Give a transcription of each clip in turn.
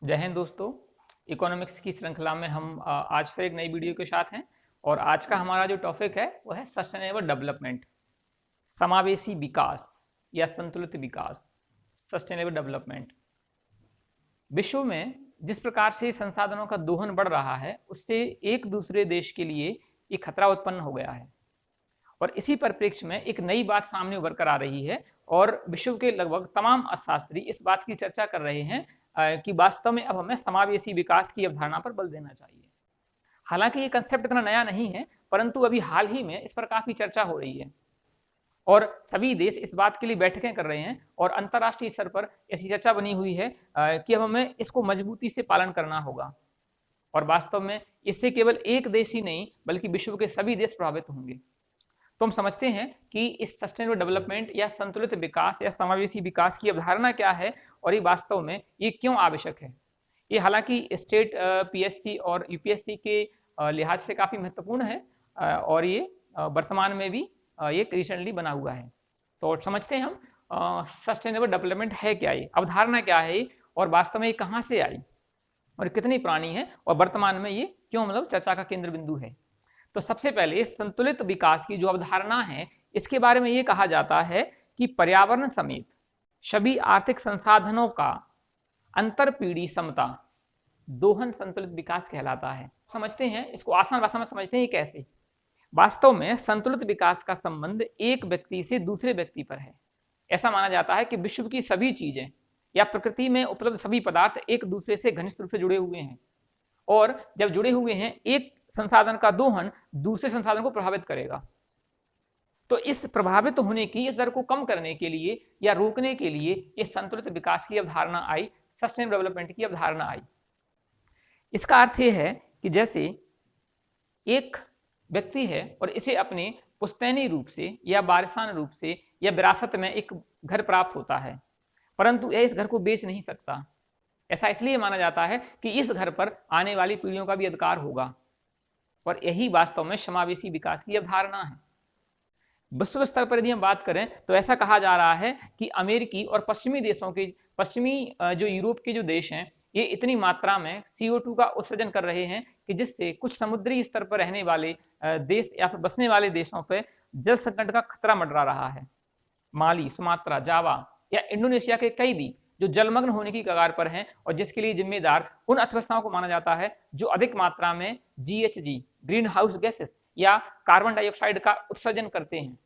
जय हिंद दोस्तों। इकोनॉमिक्स की श्रृंखला में हम आज फिर एक नई वीडियो के साथ हैं और आज का हमारा जो टॉपिक है वो है सस्टेनेबल डेवलपमेंट, समावेशी विकास या संतुलित विकास, सस्टेनेबल डेवलपमेंट। विश्व में जिस प्रकार से संसाधनों का दोहन बढ़ रहा है उससे एक दूसरे देश के लिए एक खतरा उत्पन्न हो गया है और इसी परिप्रेक्ष्य में एक नई बात सामने उभर कर आ रही है और विश्व के लगभग तमाम अर्थशास्त्री इस बात की चर्चा कर रहे हैं कि वास्तव में अब हमें समावेशी विकास की अवधारणा पर बल देना चाहिए। हालांकि ये कंसेप्ट इतना नया नहीं है, परंतु अभी हाल ही में इस पर काफी चर्चा हो रही है और सभी देश इस बात के लिए बैठकें कर रहे हैं और अंतर्राष्ट्रीय स्तर पर ऐसी चर्चा बनी हुई है कि अब हमें इसको मजबूती से पालन करना होगा और वास्तव में इससे केवल एक देश ही नहीं बल्कि विश्व के सभी देश प्रभावित होंगे। तो हम समझते हैं कि इस सस्टेनेबल डेवलपमेंट या संतुलित विकास या समावेशी विकास की अवधारणा क्या है और ये वास्तव में ये क्यों आवश्यक है। ये हालांकि स्टेट पीएससी और यूपीएससी के लिहाज से काफ़ी महत्वपूर्ण है और ये वर्तमान में भी ये रिसेंटली बना हुआ है। तो समझते हैं हम सस्टेनेबल डेवलपमेंट है क्या, ये अवधारणा क्या है और वास्तव में ये कहाँ से आई और कितनी पुरानी है और वर्तमान में ये क्यों मतलब चर्चा का केंद्र बिंदु है। तो सबसे पहले संतुलित विकास की जो अवधारणा है इसके बारे में ये कहा जाता है कि पर्यावरण समेत सभी आर्थिक संसाधनों का अंतरपीढ़ी समता दोहन संतुलित विकास कहलाता है। समझते हैं इसको, आसान भाषा में समझते हैं कैसे। वास्तव में संतुलित विकास का संबंध एक व्यक्ति से दूसरे व्यक्ति पर है। ऐसा माना जाता है कि विश्व की सभी चीजें या प्रकृति में उपलब्ध सभी पदार्थ एक दूसरे से घनिष्ठ रूप से जुड़े हुए हैं और जब जुड़े हुए हैं एक संसाधन का दोहन दूसरे संसाधन को प्रभावित करेगा। तो इस प्रभावित होने की इस दर को कम करने के लिए या रोकने के लिए इस संतुलित विकास की अवधारणा आई, सस्टेनेबल डेवलपमेंट की अवधारणा आई। इसका अर्थ यह है कि जैसे एक व्यक्ति है और इसे अपने पुश्तैनी रूप से या वारिसाना रूप से या विरासत में एक घर प्राप्त होता है, परंतु यह इस घर को बेच नहीं सकता। ऐसा इसलिए माना जाता है कि इस घर पर आने वाली पीढ़ियों का भी अधिकार होगा और यही वास्तव में समावेशी विकास की अवधारणा है। विश्व स्तर पर यदि हम बात करें तो ऐसा कहा जा रहा है कि अमेरिकी और पश्चिमी देशों के जो यूरोप के जो देश हैं ये इतनी मात्रा में CO2 का उत्सर्जन कर रहे हैं कि जिससे कुछ समुद्री स्तर पर रहने वाले देश या फिर बसने वाले देशों पर जल संकट का खतरा मंडरा रहा है। माली, सुमात्रा, जावा या इंडोनेशिया के कई द्वीप जो जलमग्न होने की कगार पर हैं और जिसके लिए जिम्मेदार उन अर्थव्यवस्थाओं को माना जाता है जो अधिक मात्रा में GHG ग्रीन हाउस गैसेस या कार्बन डाइऑक्साइड का उत्सर्जन करते हैं।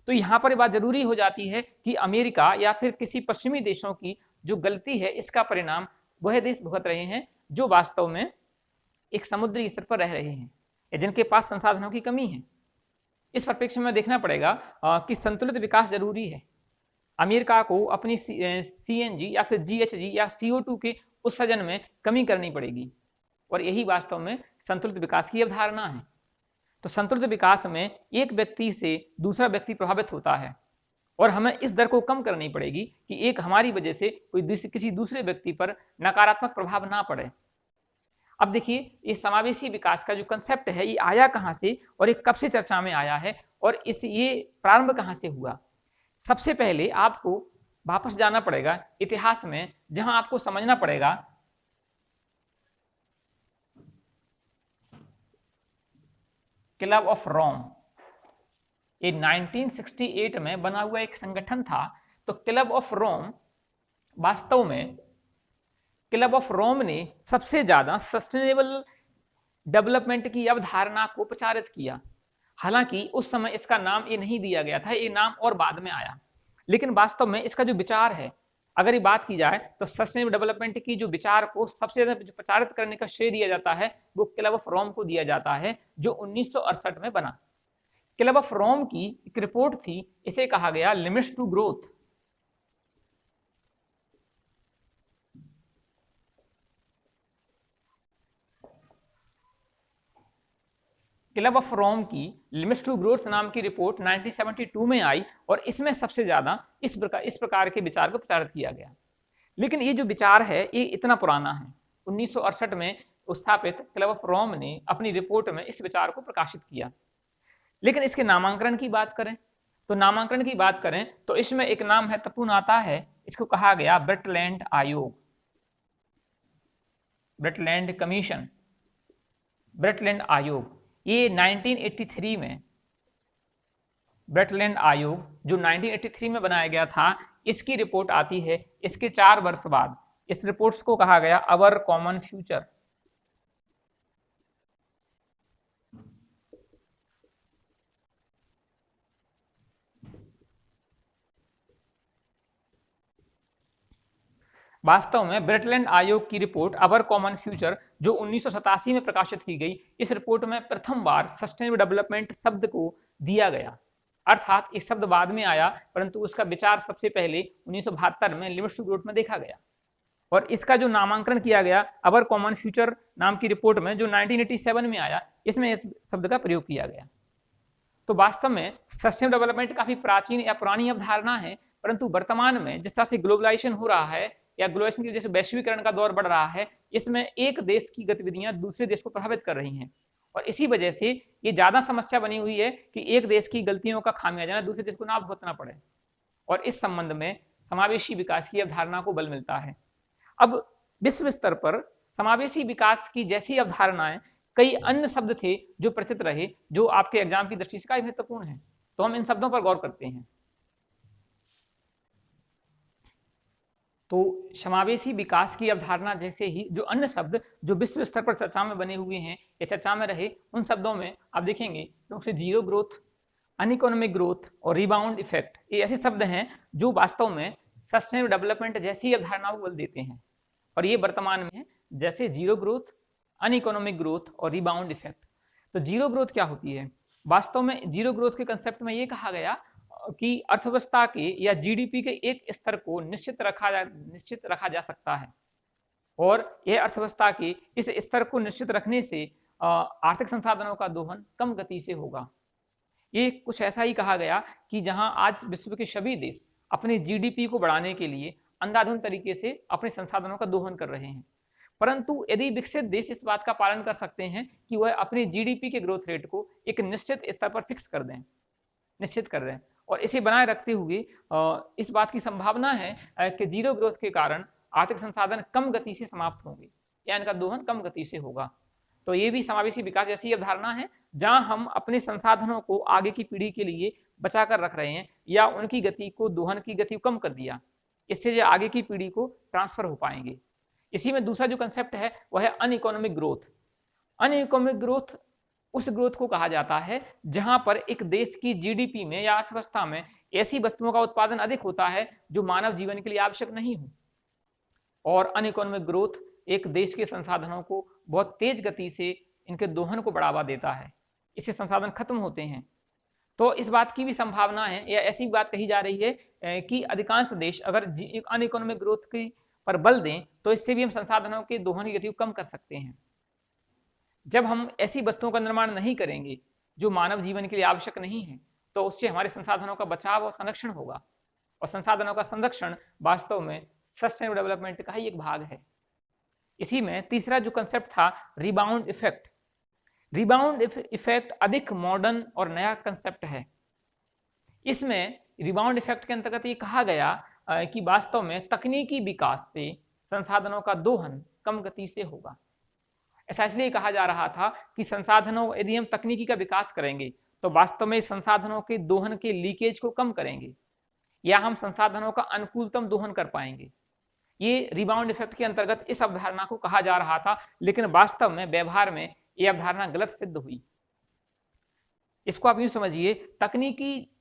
तो यहाँ पर बात जरूरी हो जाती है कि अमेरिका या फिर किसी पश्चिमी देशों की जो गलती है इसका परिणाम वह देश भुगत रहे हैं जो वास्तव में एक समुद्री स्तर पर रह रहे हैं या जिनके पास संसाधनों की कमी है। इस परिप्रेक्ष्य में देखना पड़ेगा कि संतुलित विकास जरूरी है। अमेरिका को अपनी CNG या फिर GHG या CO2 के उत्सर्जन में कमी करनी पड़ेगी और यही वास्तव में संतुलित विकास की अवधारणा है। तो संतुलित विकास में एक व्यक्ति से दूसरा व्यक्ति प्रभावित होता है और हमें इस दर को कम करनी पड़ेगी कि एक हमारी वजह से किसी दूसरे व्यक्ति पर नकारात्मक प्रभाव ना पड़े। अब देखिए ये समावेशी विकास का जो कंसेप्ट है ये आया कहाँ से और ये कब से चर्चा में आया है और ये प्रारंभ कहाँ से हुआ। सबसे पहले आपको वापस जाना पड़ेगा इतिहास में, जहां आपको समझना पड़ेगा क्लब ऑफ रोम। ये 1968 में बना हुआ एक संगठन था। तो क्लब ऑफ रोम, वास्तव में क्लब ऑफ रोम ने सबसे ज्यादा सस्टेनेबल डेवलपमेंट की अवधारणा को प्रचारित किया। हालांकि उस समय इसका नाम ये नहीं दिया गया था, ये नाम और बाद में आया, लेकिन वास्तव में इसका जो विचार है अगर ये बात की जाए तो सस्टेनेबल डेवलपमेंट की जो विचार को सबसे ज्यादा प्रचारित करने का श्रेय दिया जाता है वो क्लब ऑफ रोम को दिया जाता है जो 1968 में बना। क्लब ऑफ रोम की एक रिपोर्ट थी, इसे कहा गया limits to growth. Club of Rome की लिमिट्स टू ग्रोथ नाम की रिपोर्ट 1972 में आई और इसमें सबसे ज्यादा इस प्रकार के विचार को प्रचारित किया गया। लेकिन ये जो विचार है ये इतना पुराना है। 1968 में स्थापित क्लब ऑफ रोम ने अपनी रिपोर्ट में इस विचार को प्रकाशित किया। लेकिन इसके नामांकन की बात करें तो इसमें एक नाम है तपून आता है, इसको कहा गया ब्रटलैंड आयोग। ब्रेटलैंड कमीशन, ब्रेटलैंड आयोग, ये 1983 में ब्रेटलैंड आयोग जो 1983 में बनाया गया था, इसकी रिपोर्ट आती है इसके 4 वर्ष बाद। इस रिपोर्ट्स को कहा गया अवर कॉमन फ्यूचर। वास्तव में ब्रेटलैंड आयोग की रिपोर्ट अवर कॉमन फ्यूचर जो 1987 में प्रकाशित की गई, इस रिपोर्ट में प्रथम बार सस्टेनेबल डेवलपमेंट शब्द को दिया गया। अर्थात इस शब्द बाद में आया, परंतु उसका विचार सबसे पहले 1972 में लिमिट्स टू ग्रोथ में देखा गया और इसका जो नामांकन किया गया अवर कॉमन फ्यूचर नाम की रिपोर्ट में जो 1987 में आया, इसमें इस शब्द का प्रयोग किया गया। तो वास्तव में सस्टेनेबल डेवलपमेंट काफी प्राचीन या पुरानी अवधारणा है, परंतु वर्तमान में जिस तरह से ग्लोबलाइजेशन हो रहा है या ग्लोबलाइजेशन की वजह से वैश्वीकरण का दौर बढ़ रहा है, इसमें एक देश की गतिविधियां दूसरे देश को प्रभावित कर रही हैं और इसी वजह से ये ज्यादा समस्या बनी हुई है कि एक देश की गलतियों का खामियाजा दूसरे देश को ना भुगतना पड़े और इस संबंध में समावेशी विकास की अवधारणा को बल मिलता है। अब विश्व स्तर पर समावेशी विकास की जैसी अवधारणाएं कई अन्य शब्द थे जो प्रचलित रहे, जो आपके एग्जाम की दृष्टि से काफी महत्वपूर्ण है, तो हम इन शब्दों पर गौर करते हैं। तो समावेशी विकास की अवधारणा जैसे ही जो अन्य शब्द जो विश्व स्तर पर चर्चा में बने हुए हैं या चर्चा में रहे, उन शब्दों में आप देखेंगे क्योंकि जीरो ग्रोथ, अनइकोनॉमिक ग्रोथ और रिबाउंड इफेक्ट, ये ऐसे शब्द हैं जो वास्तव में सस्टेनेबल डेवलपमेंट जैसी अवधारणाओं को बल देते हैं और ये वर्तमान में जैसे जीरो ग्रोथ, अनइकोनॉमिक ग्रोथ और रिबाउंड इफेक्ट। तो जीरो ग्रोथ क्या होती है? वास्तव में जीरो ग्रोथ के कंसेप्ट में ये कहा गया कि अर्थव्यवस्था के या जीडीपी के एक स्तर को निश्चित रखा जा सकता है और यह अर्थव्यवस्था के इस स्तर को निश्चित रखने से आर्थिक संसाधनों का दोहन कम गति से होगा। ये कुछ ऐसा ही कहा गया कि जहां आज विश्व के सभी देश अपने जीडीपी को बढ़ाने के लिए अंधाधुंध तरीके से अपने संसाधनों का दोहन कर रहे हैं, परंतु यदि विकसित देश इस बात का पालन कर सकते हैं कि वह अपने जीडीपी के ग्रोथ रेट को एक निश्चित स्तर पर फिक्स कर दें, निश्चित कर दें और इसे बनाए रखते हुए इस बात की संभावना है कि जीरो ग्रोथ के कारण आर्थिक संसाधन कम गति से समाप्त होंगे या इनका दोहन कम गति से होगा। तो ये भी समावेशी विकास जैसी अवधारणा है जहां हम अपने संसाधनों को आगे की पीढ़ी के लिए बचा कर रख रहे हैं या उनकी गति को, दोहन की गति को कम कर दिया, इससे जो आगे की पीढ़ी को ट्रांसफर हो पाएंगे। इसी में दूसरा जो कंसेप्ट है वह है अनइकोनॉमिक ग्रोथ। अनइकोनॉमिक ग्रोथ उस ग्रोथ को कहा जाता है जहां पर एक देश की जीडीपी में या अर्थव्यवस्था में ऐसी वस्तुओं का उत्पादन अधिक होता है जो मानव जीवन के लिए आवश्यक नहीं हो, और अनइकोनॉमिक ग्रोथ एक देश के संसाधनों को बहुत तेज गति से इनके दोहन को बढ़ावा देता है, इससे संसाधन खत्म होते हैं। तो इस बात की भी संभावना है या ऐसी बात कही जा रही है कि अधिकांश देश अगर अनइकोनॉमिक ग्रोथ की पर बल दें तो इससे भी हम संसाधनों के दोहन की गति को कम कर सकते हैं। जब हम ऐसी वस्तुओं का निर्माण नहीं करेंगे जो मानव जीवन के लिए आवश्यक नहीं है, तो उससे हमारे संसाधनों का बचाव और संरक्षण होगा और संसाधनों का संरक्षण वास्तव में सस्टेनेबल डेवलपमेंट का ही एक भाग है। इसी में तीसरा जो कंसेप्ट था रिबाउंड इफेक्ट। रिबाउंड इफेक्ट अधिक मॉडर्न और नया कंसेप्ट है। इसमें रिबाउंड इफेक्ट के अंतर्गत ये कहा गया कि वास्तव में तकनीकी विकास से संसाधनों का दोहन कम गति से होगा। ऐसा इसलिए कहा जा रहा था कि संसाधनों, यदि हम तकनीकी का विकास करेंगे तो वास्तव में संसाधनों के दोहन के लीकेज को कम करेंगे या हम संसाधनों का अनुकूलतम दोहन कर पाएंगे। ये रिबाउंड इफेक्ट के अंतर्गत इस अवधारणा को कहा जा रहा था, लेकिन वास्तव में व्यवहार में यह अवधारणा गलत सिद्ध हुई। इसको आप यूं समझिए,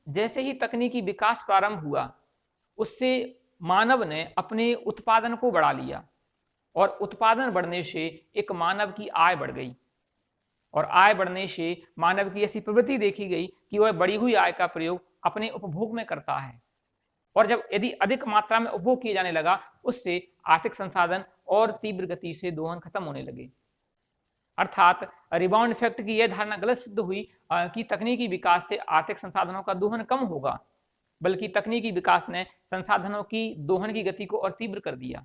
जैसे ही तकनीकी विकास प्रारंभ हुआ उससे मानव ने अपने उत्पादन को बढ़ा लिया और उत्पादन बढ़ने से एक मानव की आय बढ़ गई और आय बढ़ने से मानव की ऐसी प्रवृत्ति देखी गई कि वह बढ़ी हुई आय का प्रयोग अपने उपभोग में करता है और जब यदि अधिक मात्रा में उपभोग किया जाने लगा, उससे आर्थिक संसाधन और तीव्र गति से दोहन खत्म होने लगे। अर्थात रिबाउंड इफेक्ट की यह धारणा गलत सिद्ध हुई कि तकनीकी विकास से आर्थिक संसाधनों का दोहन कम होगा, बल्कि तकनीकी विकास ने संसाधनों की दोहन की गति को और तीव्र कर दिया।